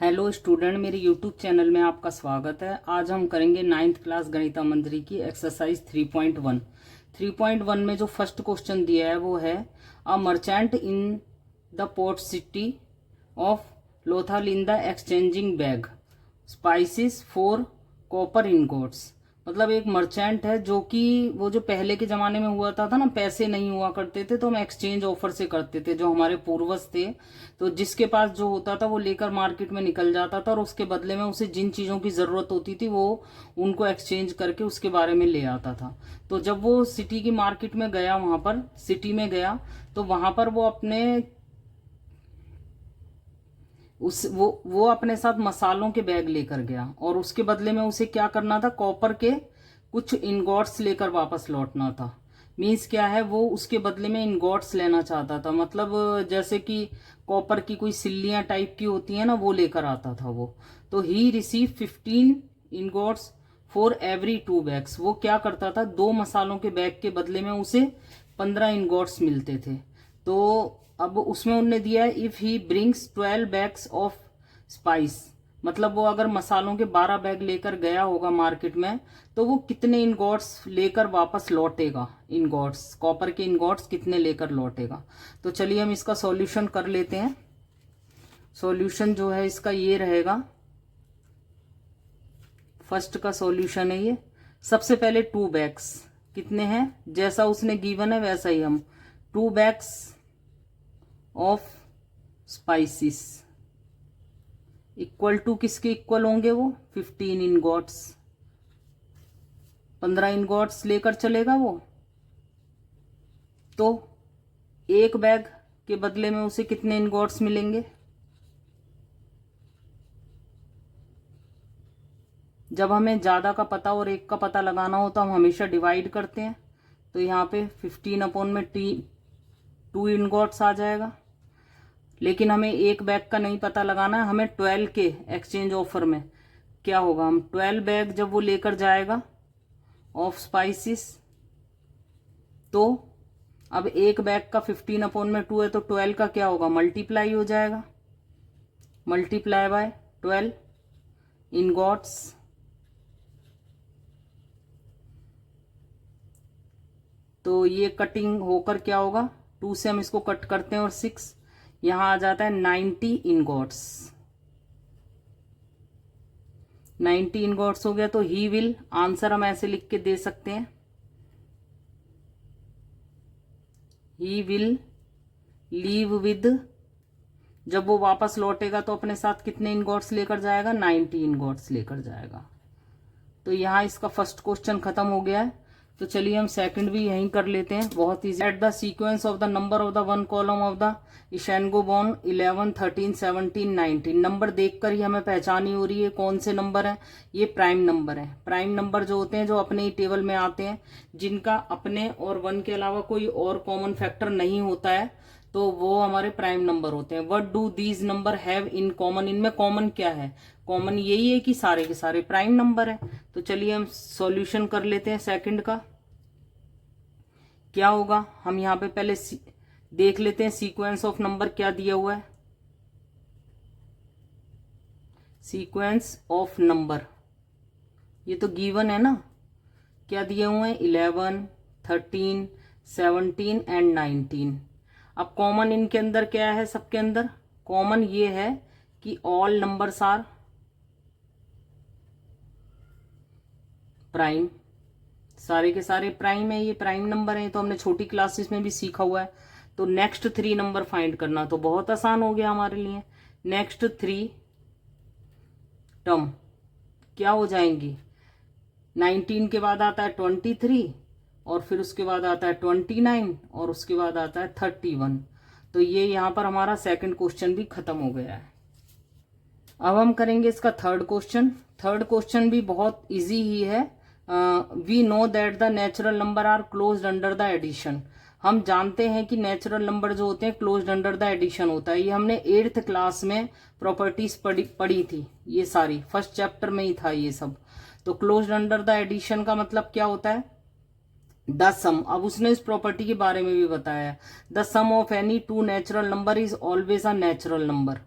Hello student, मेरे YouTube channel में आपका स्वागत है। आज हम करेंगे 9th क्लास गणितमंत्री की एक्सरसाइज 3.1। 3.1 में जो फर्स्ट क्वेश्चन दिया है वो है a merchant in the port city of लोथालिंदा exchanging bag spices for copper ingots. मतलब एक मर्चेंट है जो कि वो जो पहले के जमाने में हुआ था ना, पैसे नहीं हुआ करते थे तो हम एक्सचेंज ऑफर से करते थे। जो हमारे पूर्वज थे तो जिसके पास जो होता था वो लेकर मार्केट में निकल जाता था और उसके बदले में उसे जिन चीजों की जरूरत होती थी वो उनको एक्सचेंज करके उसके बारे में ले आता था। तो जब वो सिटी की मार्केट में गया, वहां पर सिटी में गया, तो वहां पर वो अपने वो अपने साथ मसालों के बैग लेकर गया और उसके बदले में उसे क्या करना था, कॉपर के कुछ इनगॉट्स लेकर वापस लौटना था। मीन्स क्या है, वो उसके बदले में इनगॉट्स लेना चाहता था। मतलब जैसे कि कॉपर की कोई सिल्लियां टाइप की होती है ना, वो लेकर आता था वो। तो he receive 15 ingots for every 2 bags. वो क्या करता था, 2 मसालों के बैग के बदले में उसे 15 इनगॉट्स मिलते थे। तो अब उसमें उनने दिया है if he brings 12 bags of spice. मतलब वो अगर मसालों के 12 बैग लेकर गया होगा मार्केट में तो वो कितने इनगॉट्स लेकर वापस लौटेगा, इनगॉट्स कॉपर के इनगॉट्स कितने लेकर लौटेगा। तो चलिए हम इसका सॉल्यूशन कर लेते हैं। सॉल्यूशन जो है इसका ये रहेगा, फर्स्ट का सॉल्यूशन है ये। सबसे पहले 2 बैग्स कितने हैं, जैसा उसने गिवन है वैसा ही हम 2 bags of spices equal to किसके इक्वल होंगे, वो 15 इनगॉट्स। 15 इनगॉट्स लेकर चलेगा वो, तो एक बैग के बदले में उसे कितने इनगॉट्स मिलेंगे। जब हमें ज्यादा का पता और एक का पता लगाना हो तो हम हमेशा डिवाइड करते हैं। तो यहाँ पे 15 अपॉन में 2 इनगॉट्स आ जाएगा। लेकिन हमें एक बैग का नहीं पता लगाना है, हमें 12 के एक्सचेंज ऑफर में क्या होगा, हम 12 बैग जब वो लेकर जाएगा ऑफ स्पाइसिस, तो अब एक बैग का 15 अपॉन में 2 है तो 12 का क्या होगा, मल्टीप्लाई हो जाएगा, मल्टीप्लाई बाय 12 इनगॉट्स। तो ये कटिंग होकर क्या होगा, 2 से हम इसको कट करते हैं और 6 यहां आ जाता है 90 इनगॉट्स। 90 इनगॉट्स हो गया। तो ही विल, आंसर हम ऐसे लिख के दे सकते हैं, ही विल लीव विद, जब वो वापस लौटेगा तो अपने साथ कितने इनगॉट्स लेकर जाएगा, 90 इनगॉट्स लेकर जाएगा। तो यहां इसका फर्स्ट क्वेश्चन खत्म हो गया है। तो चलिए हम सेकंड भी यहीं कर लेते हैं, बहुत easy. At the sequence of the number of the one column of the इशेनगो बॉर्न 11, 13, 17, 19। नंबर देखकर ही हमें पहचान ही हो रही है कौन से नंबर है, ये प्राइम नंबर है। प्राइम नंबर जो होते हैं जो अपने ही टेबल में आते हैं, जिनका अपने और 1 के अलावा कोई और कॉमन फैक्टर नहीं होता है, तो वो हमारे प्राइम नंबर होते हैं। What do these number have in common. इनमें कॉमन क्या है, कॉमन यही है कि सारे के सारे प्राइम नंबर है। तो चलिए हम सॉल्यूशन कर लेते हैं सेकंड का। क्या होगा, हम यहां पे पहले देख लेते हैं सीक्वेंस ऑफ नंबर क्या दिया हुआ है। सीक्वेंस ऑफ नंबर ये तो गिवन है ना, क्या दिए हुए हैं, 11, 13, 17 एंड 19। अब कॉमन इनके अंदर क्या है, सबके अंदर कॉमन ये है कि ऑल नंबर्स आर प्राइम। सारे के सारे प्राइम है, ये प्राइम नंबर है, तो हमने छोटी क्लासेस में भी सीखा हुआ है। तो नेक्स्ट 3 नंबर फाइंड करना तो बहुत आसान हो गया हमारे लिए। नेक्स्ट 3 टर्म क्या हो जाएंगी, 19 के बाद आता है 23 और फिर उसके बाद आता है 29 और उसके बाद आता है 31। तो ये यहां पर हमारा सेकंड क्वेश्चन भी खत्म हो गया है। अब हम करेंगे इसका थर्ड क्वेश्चन। थर्ड क्वेश्चन भी बहुत इजी ही है। We know that the natural number are closed under the addition. हम जानते हैं कि नेचुरल नंबर जो होते हैं क्लोज्ड अंडर द एडिशन होता है। ये हमने 8th क्लास में प्रॉपर्टीज पढ़ी थी, ये सारी फर्स्ट चैप्टर में ही था ये सब। तो क्लोज्ड अंडर द एडिशन का मतलब क्या होता है, द सम। अब उसने इस प्रॉपर्टी के बारे में भी बताया, the sum of any 2 natural number is always a natural number.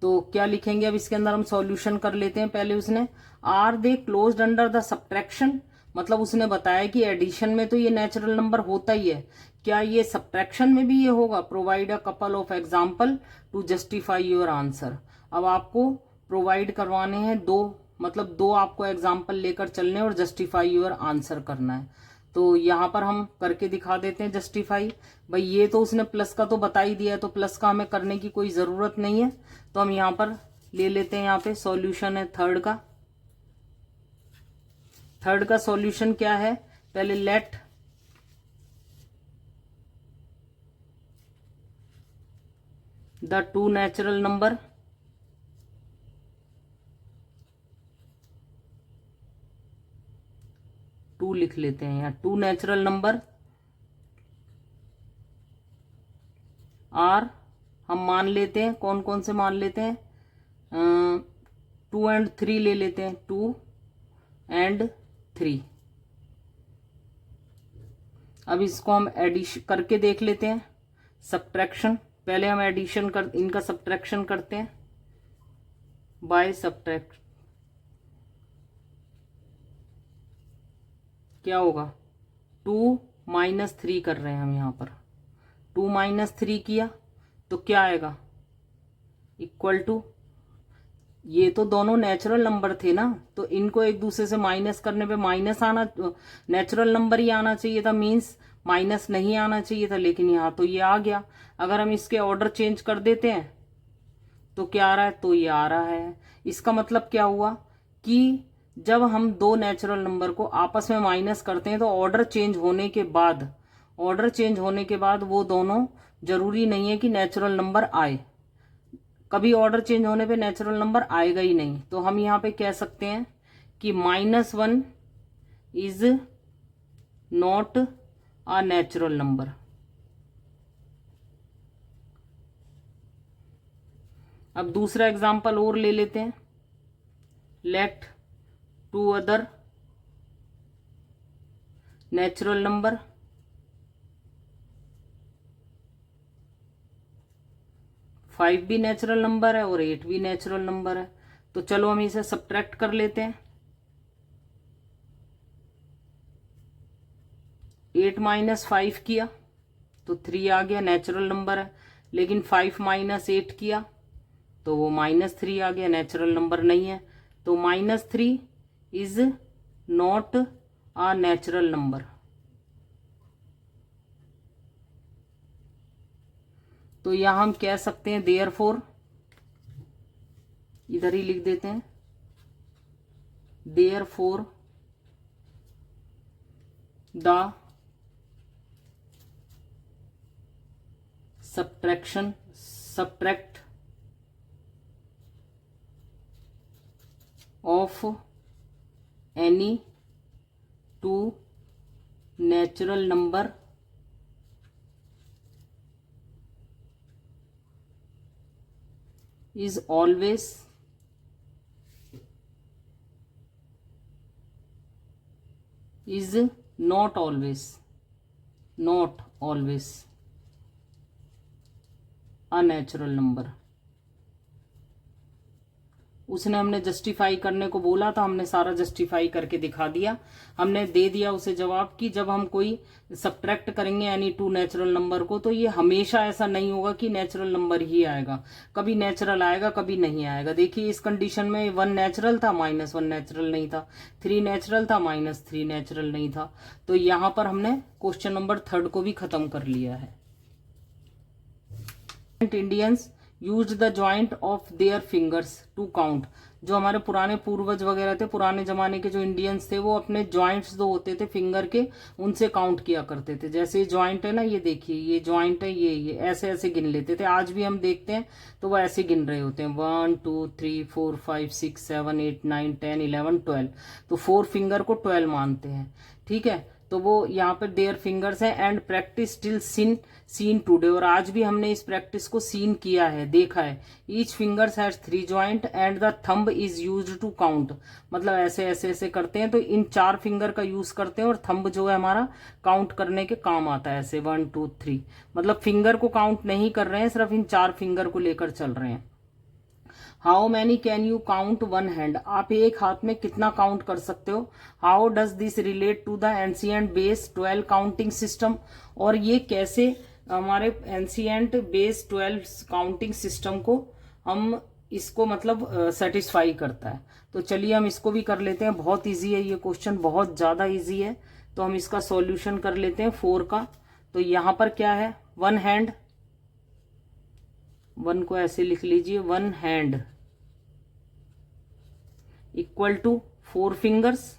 तो क्या लिखेंगे, अब इसके अंदर हम सॉल्यूशन कर लेते हैं। पहले उसने are they closed under the subtraction, मतलब उसने बताया कि एडिशन में तो ये नेचुरल नंबर होता ही है, क्या ये सब्ट्रैक्शन में भी ये होगा। Provide a couple of example to justify your answer. अब आपको प्रोवाइड करवाने हैं दो, मतलब दो आपको एग्जाम्पल लेकर चलने और जस्टिफाई योर आंसर करना है। तो यहाँ पर हम करके दिखा देते हैं जस्टिफाई। भाई ये तो उसने प्लस का तो बता ही दिया है, तो प्लस का हमें करने की कोई ज़रूरत नहीं है। तो हम यहाँ पर ले लेते हैं, यहाँ पे सॉल्यूशन है थर्ड का। थर्ड का सॉल्यूशन क्या है, पहले let the two natural number two लिख लेते हैं यहाँ, टू नेचुरल नंबर आर हम मान लेते हैं, कौन कौन से मान लेते हैं, 2 and 3 ले लेते हैं, 2 and 3। अब इसको हम एडिशन करके देख लेते हैं, सब्ट्रैक्शन। पहले हम एडिशन कर, इनका सब्ट्रैक्शन करते हैं बाय सब्ट्रैक्ट। क्या होगा, 2 - 3 कर रहे हैं हम यहाँ पर, 2 - 3 किया तो क्या आएगा, इक्वल टू, ये तो दोनों नेचुरल नंबर थे ना, तो इनको एक दूसरे से माइनस करने पे माइनस आना, नेचुरल नंबर ही आना चाहिए था, मीन्स माइनस नहीं आना चाहिए था, लेकिन यहाँ तो ये आ गया। अगर हम इसके ऑर्डर चेंज कर देते हैं तो क्या आ रहा है, तो ये आ रहा है। इसका मतलब क्या हुआ कि जब हम दो नेचुरल नंबर को आपस में माइनस करते हैं तो ऑर्डर चेंज होने के बाद, ऑर्डर चेंज होने के बाद वो दोनों जरूरी नहीं है कि नेचुरल नंबर आए, कभी ऑर्डर चेंज होने पे नेचुरल नंबर आएगा ही नहीं। तो हम यहाँ पे कह सकते हैं कि -1 is not a natural number. अब दूसरा एग्जांपल और ले लेते हैं, लेट 2 अदर नेचुरल नंबर 5 भी नेचुरल नंबर है और 8 भी नेचुरल नंबर है। तो चलो हम इसे सब्ट्रैक्ट कर लेते हैं। 8 - 5 किया तो 3 आ गया, नेचुरल नंबर है। लेकिन 5 - 8 किया तो वो -3 आ गया, नेचुरल नंबर नहीं है। तो -3 is not a natural number. तो यहां हम कह सकते हैं देयरफॉर, इधर ही लिख देते हैं, therefore the subtract of any two natural number is always is not always a natural number। उसने हमने जस्टिफाई करने को बोला था, हमने सारा जस्टिफाई करके दिखा दिया। हमने दे दिया उसे जवाब कि जब हम कोई सब्ट्रैक्ट करेंगे एनी टू नेचुरल नंबर को, तो ये हमेशा ऐसा नहीं होगा कि नेचुरल नंबर ही आएगा, कभी नेचुरल आएगा कभी नहीं आएगा। देखिए इस कंडीशन में 1 नेचुरल था, -1 नेचुरल नहीं था, 3 नेचुरल था, -3 नेचुरल नहीं था। तो यहां पर हमने क्वेश्चन नंबर 3 को भी खत्म कर लिया है। Indians used the joint of their fingers to count. जो हमारे पुराने पूर्वज वगैरह थे, पुराने जमाने के जो इंडियंस थे, वो अपने जॉइंट्स जो होते थे फिंगर के, उनसे काउंट किया करते थे। जैसे ये जॉइंट है ना, ये देखिए ये जॉइंट है, ये ऐसे ऐसे गिन लेते थे। आज भी हम देखते हैं तो वो ऐसे गिन रहे होते हैं, 1 2 3 4 5 6 7 8 9 10 11 12। तो 4 फिंगर को 12 मानते हैं, ठीक है। तो वो यहाँ पर देयर फिंगर्स है and practice still seen today. और आज भी हमने इस प्रैक्टिस को सीन किया है, देखा है। Each fingers has 3 joint and the thumb is used to count. मतलब ऐसे ऐसे ऐसे करते हैं, तो इन 4 फिंगर का यूज करते हैं और थंब जो है हमारा काउंट करने के काम आता है, ऐसे 1 2 3। मतलब फिंगर को काउंट नहीं कर रहे हैं, सिर्फ इन 4 फिंगर को लेकर चल रहे हैं। How many can you count one hand, आप एक हाथ में कितना काउंट कर सकते हो। How does this relate to the ancient base 12 counting system, और ये कैसे हमारे एंशिएंट बेस 12 काउंटिंग सिस्टम को हम इसको मतलब सेटिस्फाई करता है। तो चलिए हम इसको भी कर लेते हैं, बहुत इजी है ये क्वेश्चन, बहुत ज्यादा इजी है। तो हम इसका सॉल्यूशन कर लेते हैं 4 का। तो यहां पर क्या है, वन हैंड, वन को ऐसे लिख लीजिए, one hand equal to 4 fingers,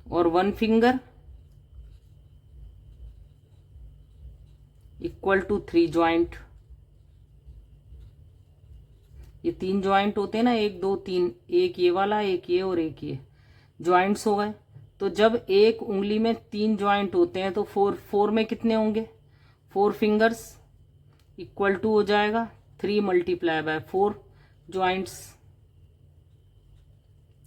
और one finger equal to 3 joint. ये 3 ज्वाइंट होते हैं ना, 1 2 3, एक ये वाला, एक ये और एक ये, ज्वाइंट्स हो गए। तो जब एक उंगली में 3 ज्वाइंट होते हैं तो 4 में कितने होंगे, 4 फिंगर्स इक्वल टू हो जाएगा 3 मल्टीप्लाई बाय 4 ज्वाइंट्स।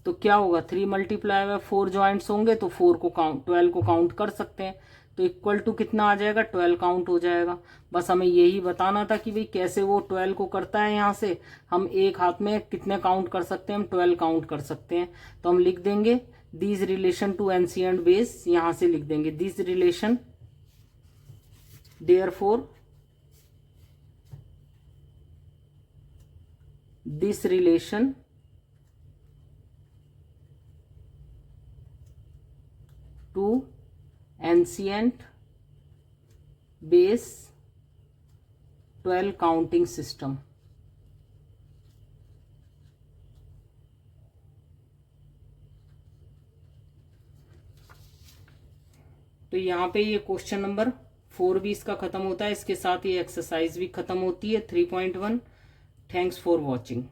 तो क्या होगा, 3 मल्टीप्लाई बाय 4 ज्वाइंट्स होंगे तो 4 को काउंट 12 को काउंट कर सकते हैं। तो इक्वल टू कितना आ जाएगा, 12 काउंट हो जाएगा। बस हमें यही बताना था कि भाई कैसे वो 12 को करता है। यहाँ से हम एक हाथ में कितने काउंट कर सकते हैं, हम 12 काउंट कर सकते हैं। तो हम लिख देंगे this relation to ancient base, यहां से लिख देंगे this relation, therefore this relation to ancient base 12 counting system. तो यहाँ पे ये क्वेश्चन नंबर 4 भी इसका खत्म होता है, इसके साथ ये एक्सरसाइज भी खत्म होती है 3.1। Thanks for watching.